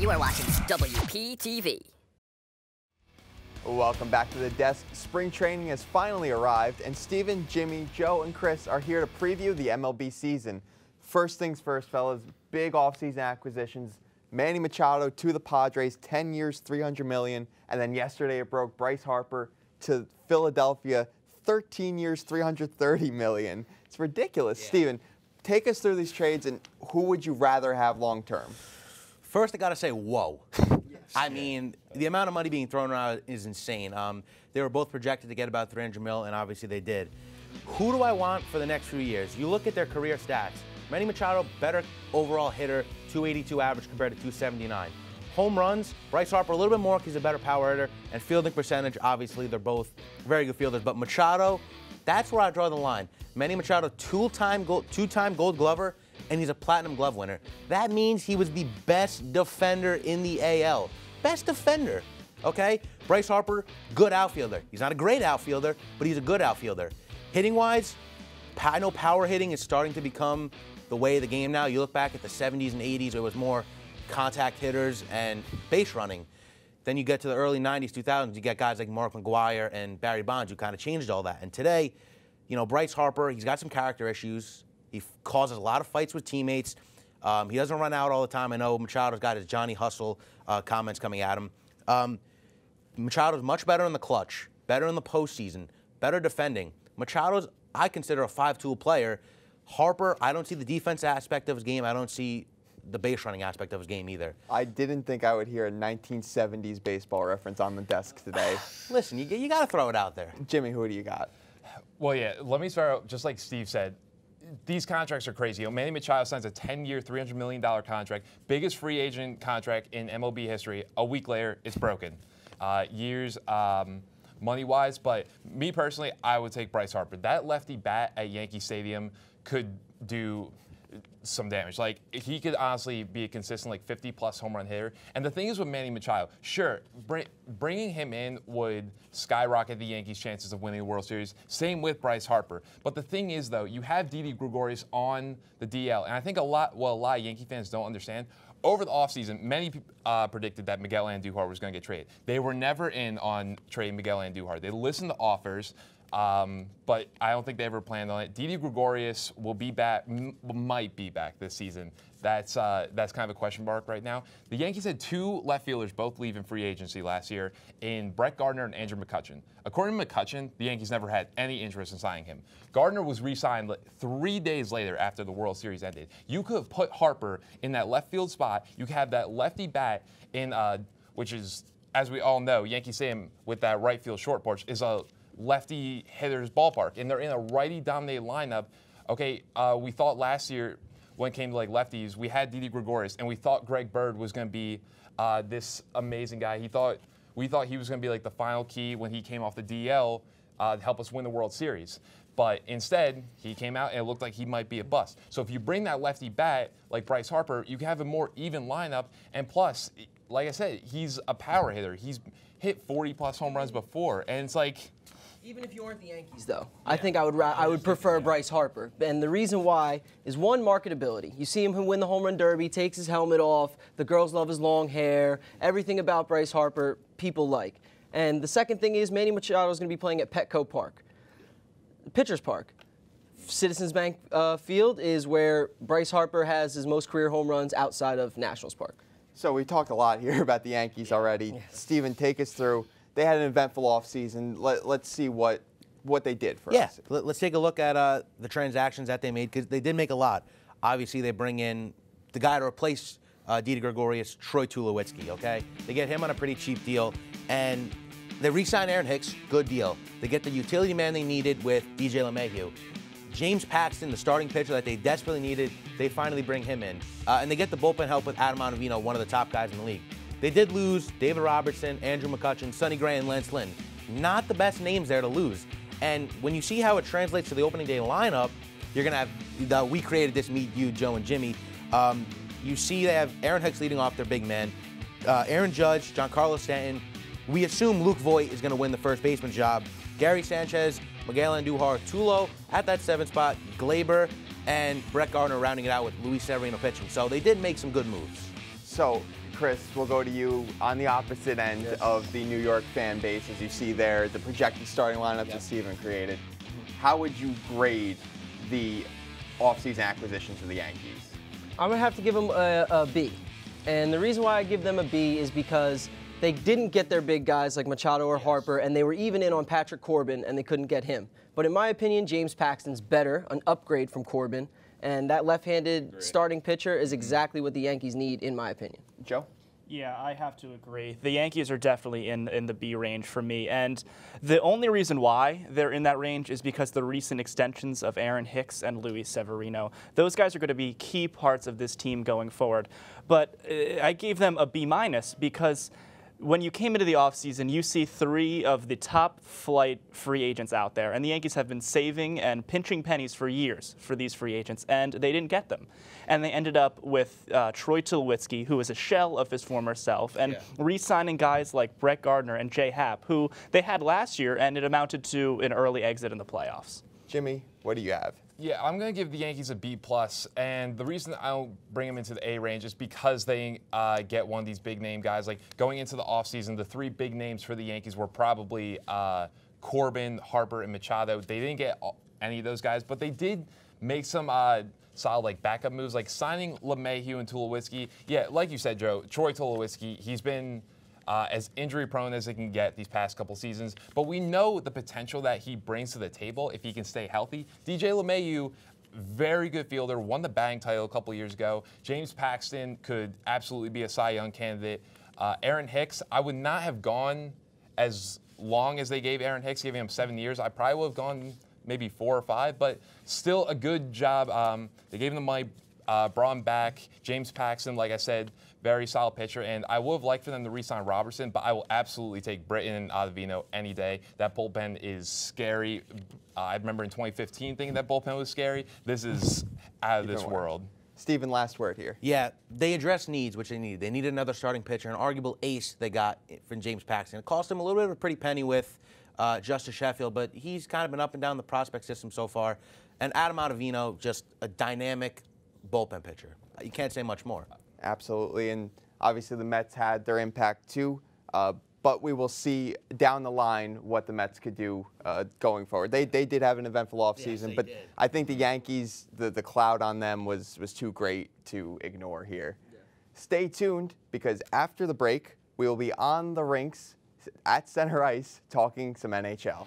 You are watching WPTV. Welcome back to the desk. Spring training has finally arrived, and Steven, Jimmy, Joe, and Chris are here to preview the MLB season. First things first, fellas, big offseason acquisitions. Manny Machado to the Padres, 10 years, $300 million, and then yesterday it broke Bryce Harper to Philadelphia, 13 years, $330 million. It's ridiculous. Yeah. Steven, take us through these trades, and who would you rather have long term? First, I got to say, whoa. I mean, the amount of money being thrown around is insane. They were both projected to get about $300 million, and obviously they did. Who do I want for the next few years? You look at their career stats. Manny Machado, better overall hitter, 282 average compared to 279. Home runs, Bryce Harper a little bit more because he's a better power hitter, and fielding percentage, obviously they're both very good fielders. But Machado, that's where I draw the line. Manny Machado, two-time Gold Glover, and he's a Platinum Glove winner. That means he was the best defender in the AL. Best defender, okay? Bryce Harper, good outfielder. He's not a great outfielder, but he's a good outfielder. Hitting-wise, I know power hitting is starting to become the way of the game now. You look back at the 70s and 80s, it was more contact hitters and base running. Then you get to the early 90s, 2000s, you get guys like Mark McGwire and Barry Bonds who kind of changed all that. And today, you know, Bryce Harper, he's got some character issues. He causes a lot of fights with teammates. He doesn't run out all the time. I know Machado's got his Johnny Hustle comments coming at him. Machado's much better in the clutch, better in the postseason, better defending. Machado's, I consider, a five-tool player. Harper, I don't see the defense aspect of his game. I don't see the base running aspect of his game either. I didn't think I would hear a 1970s baseball reference on the desk today. Listen, you got to throw it out there. Jimmy, who do you got? Well, yeah, let me start out, just like Steve said, these contracts are crazy. You know, Manny Machado signs a 10-year, $300 million contract, biggest free agent contract in MLB history. A week later, it's broken. Money-wise, but me personally, I would take Bryce Harper. That lefty bat at Yankee Stadium could do some damage. Like, he could honestly be a consistent, like, 50-plus home run hitter. And the thing is with Manny Machado, sure, bringing him in would skyrocket the Yankees' chances of winning the World Series. Same with Bryce Harper. But the thing is, though, you have Didi Gregorius on the DL. And I think a lot of Yankee fans don't understand. Over the offseason, many predicted that Miguel Andujar was going to get traded. They were never in on trading Miguel Andujar. They listened to offers. But I don't think they ever planned on it. Didi Gregorius will be back, might be back this season. That's kind of a question mark right now. The Yankees had two left fielders both leave in free agency last year in Brett Gardner and Andrew McCutchen. According to McCutchen, the Yankees never had any interest in signing him. Gardner was re-signed 3 days later after the World Series ended. You could have put Harper in that left field spot. You could have that lefty bat in, which is, as we all know, Yankee Stadium with that right field short porch is a lefty hitter's ballpark, and they're in a righty-dominated lineup. Okay, we thought last year when it came to lefties, we had Didi Gregorius, and we thought Greg Bird was going to be this amazing guy. We thought he was going to be the final key when he came off the DL to help us win the World Series. But instead, he came out and it looked like he might be a bust. So if you bring that lefty bat like Bryce Harper, you can have a more even lineup. And plus, like I said, he's a power hitter. He's hit 40-plus home runs before, and it's like. Even if you aren't the Yankees, though, I think I would prefer Bryce Harper. And the reason why is, one, marketability. You see him win the home run derby, takes his helmet off, the girls love his long hair, everything about Bryce Harper people like. And the second thing is Manny Machado is going to be playing at Petco Park, Pitcher's Park. Citizens Bank Field is where Bryce Harper has his most career home runs outside of Nationals Park. So we talked a lot here about the Yankees already. Yes. Steven, take us through. They had an eventful offseason. Let's see what they did for us. Yeah, let's take a look at the transactions that they made, because they did make a lot. Obviously, they bring in the guy to replace Didi Gregorius, Troy Tulowitzki, okay? They get him on a pretty cheap deal, and they re-sign Aaron Hicks, good deal. They get the utility man they needed with DJ LeMahieu. James Paxton, the starting pitcher that they desperately needed, they finally bring him in. And they get the bullpen help with Adam Ottavino, one of the top guys in the league. They did lose David Robertson, Andrew McCutchen, Sonny Gray, and Lance Lynn. Not the best names there to lose. And when you see how it translates to the opening day lineup, you're going to have, we created this, meet you, Joe and Jimmy. You see they have Aaron Hicks leading off their big man, Aaron Judge, Giancarlo Stanton. We assume Luke Voit is going to win the first baseman job. Gary Sanchez, Miguel Andujar, Tulo at that 7th spot, Glaber, and Brett Gardner rounding it out with Luis Severino pitching. So they did make some good moves. So Chris, we'll go to you on the opposite end of the New York fan base, as you see there, the projected starting lineups that Steven created. How would you grade the offseason acquisitions of the Yankees? I'm going to have to give them a B. And the reason why I give them a B is because they didn't get their big guys like Machado or Harper, and they were even in on Patrick Corbin, and they couldn't get him. But in my opinion, James Paxton's better, an upgrade from Corbin, and that left-handed starting pitcher is exactly what the Yankees need, in my opinion. Joe? Yeah, I have to agree. The Yankees are definitely in the B range for me, and the only reason why they're in that range is because the recent extensions of Aaron Hicks and Luis Severino. Those guys are going to be key parts of this team going forward. But I gave them a B- because when you came into the offseason, you see 3 of the top-flight free agents out there, and the Yankees have been saving and pinching pennies for years for these free agents, and they didn't get them. And they ended up with Troy Tulowitzki, who is a shell of his former self, and re-signing guys like Brett Gardner and Jay Happ, who they had last year, and it amounted to an early exit in the playoffs. Jimmy, what do you have? Yeah, I'm going to give the Yankees a B+, and the reason I don't bring them into the A range is because they get one of these big-name guys. Like, going into the offseason, the 3 big names for the Yankees were probably Corbin, Harper, and Machado. They didn't get any of those guys, but they did make some solid, like, backup moves, like signing LeMahieu and Tulowitzki. Yeah, like you said, Joe, Troy Tulowitzki, he's been as injury-prone as they can get these past couple seasons. But we know the potential that he brings to the table if he can stay healthy. DJ LeMahieu, very good fielder, won the batting title a couple years ago. James Paxton could absolutely be a Cy Young candidate. Aaron Hicks, I would not have gone as long as they gave Aaron Hicks, giving him 7 years. I probably would have gone maybe 4 or 5, but still a good job. They gave him the money, brought him back. James Paxton, like I said, very solid pitcher, and I would have liked for them to re-sign Robertson, but I will absolutely take Britton and Ottavino any day. That bullpen is scary. I remember in 2015 thinking that bullpen was scary. This is out of this world. Steven, last word here. Yeah, they address needs, which they need. They needed another starting pitcher, an arguable ace they got from James Paxton. It cost them a little bit of a pretty penny with Justice Sheffield, but he's kind of been up and down the prospect system so far. And Adam Ottavino, just a dynamic bullpen pitcher. You can't say much more. Absolutely, and obviously the Mets had their impact too, but we will see down the line what the Mets could do going forward. They did have an eventful offseason, but I think the Yankees, the cloud on them was too great to ignore here. Yeah. Stay tuned, because after the break, we will be on the rinks at center ice talking some NHL.